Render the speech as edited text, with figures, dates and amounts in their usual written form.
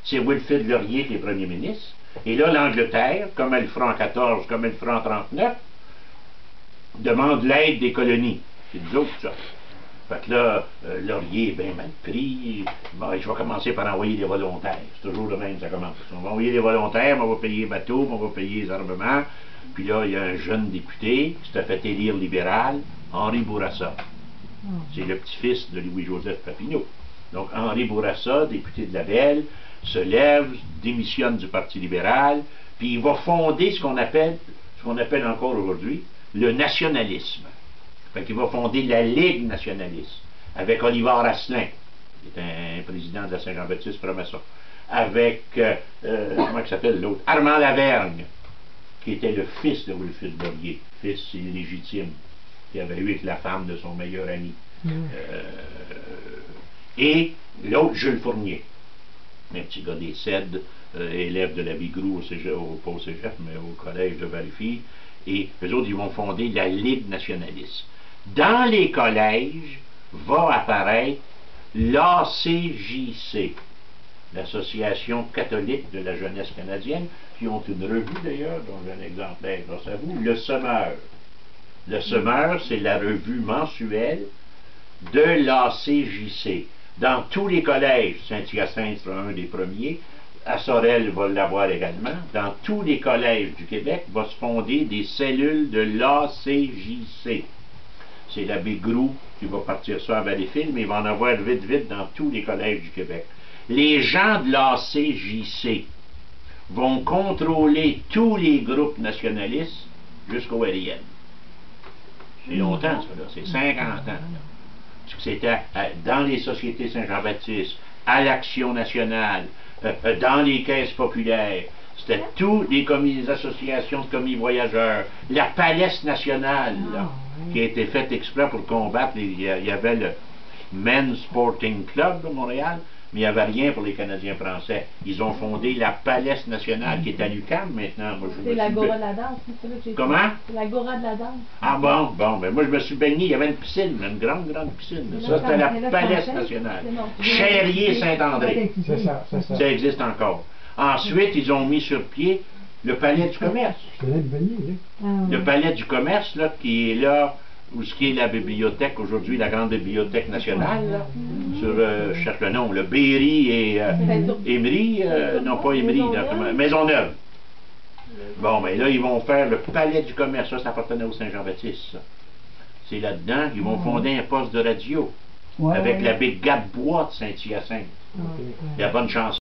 c'est Wilfrid Laurier qui est premier ministre. Et là, l'Angleterre, comme elle le fera en 14, comme elle le fera en 39, demande l'aide des colonies. C'est nous autres, ça. Fait que là, Laurier est bien mal pris. Bon, je vais commencer par envoyer des volontaires. C'est toujours le même, ça commence. On va envoyer des volontaires, on va payer les bateaux, on va payer les armements. Puis là, il y a un jeune député qui s'est fait élire libéral, Henri Bourassa. C'est le petit-fils de Louis-Joseph Papineau. Donc, Henri Bourassa, député de Labelle, se lève, démissionne du Parti libéral, puis il va fonder ce qu'on appelle encore aujourd'hui, le nationalisme. Fait qu'il va fonder la Ligue nationaliste, avec Oliver Asselin, qui est un président de la Saint-Jean-Baptiste, Promesso, avec, comment il s'appelle l'autre, Armand Lavergne, qui était le fils de Wilfrid Laurier, fils illégitime, qui avait eu avec la femme de son meilleur ami. Et l'autre, Jules Fournier, un petit gars des Cèdres, élève de la Bigrou pas au cégep, mais au collège de Valleyfield, et eux autres, ils vont fonder la Ligue nationaliste. Dans les collèges va apparaître l'ACJC, l'Association catholique de la jeunesse canadienne, qui ont une revue d'ailleurs, dont j'ai un exemplaire grâce à vous, Le Semeur. Le Semeur, c'est la revue mensuelle de l'ACJC. Dans tous les collèges, Saint-Hyacinthe sera un des premiers, à Sorel va l'avoir également, dans tous les collèges du Québec va se fonder des cellules de l'ACJC. C'est l'abbé Groux qui va partir ça à Valleyfield, mais il va en avoir vite dans tous les collèges du Québec. Les gens de l'ACJC vont contrôler tous les groupes nationalistes jusqu'au RIN. C'est longtemps, ça, là. C'est 50 ans. C'était dans les sociétés Saint-Jean-Baptiste, à l'Action nationale, dans les caisses populaires. C'était tous les associations de commis voyageurs. La Palesse nationale, là, qui a été faite exprès pour combattre. Il y avait le Men's Sporting Club de Montréal, mais il n'y avait rien pour les Canadiens français. Ils ont fondé la Palesse nationale, qui est à l'UQAM maintenant. C'est l'Agora de la danse, c'est ça que j'ai. Comment? C'est l'Agora de la danse. Ah bon, ben moi je me suis baigné, il y avait une piscine, une grande piscine. Ça, c'était la Palesse nationale. Chérier-Saint-André. C'est ça, c'est ça. Ça existe encore. Ensuite, ils ont mis sur pied le Palais du commerce. Je tenais de baigner, Le Palais du commerce, là, qui est là, où ce qui est la bibliothèque aujourd'hui, la grande bibliothèque nationale, là, sur, je cherche le nom, le Berry et Emery, non pas Emery, Maisonneuve. Bon, mais là, ils vont faire le Palais du commerce, ça appartenait au Saint-Jean-Baptiste, ça. C'est là-dedans qu'ils vont fonder un poste de radio, avec la Big Gap Bois de Saint-Hyacinthe. Il y a bonne chance.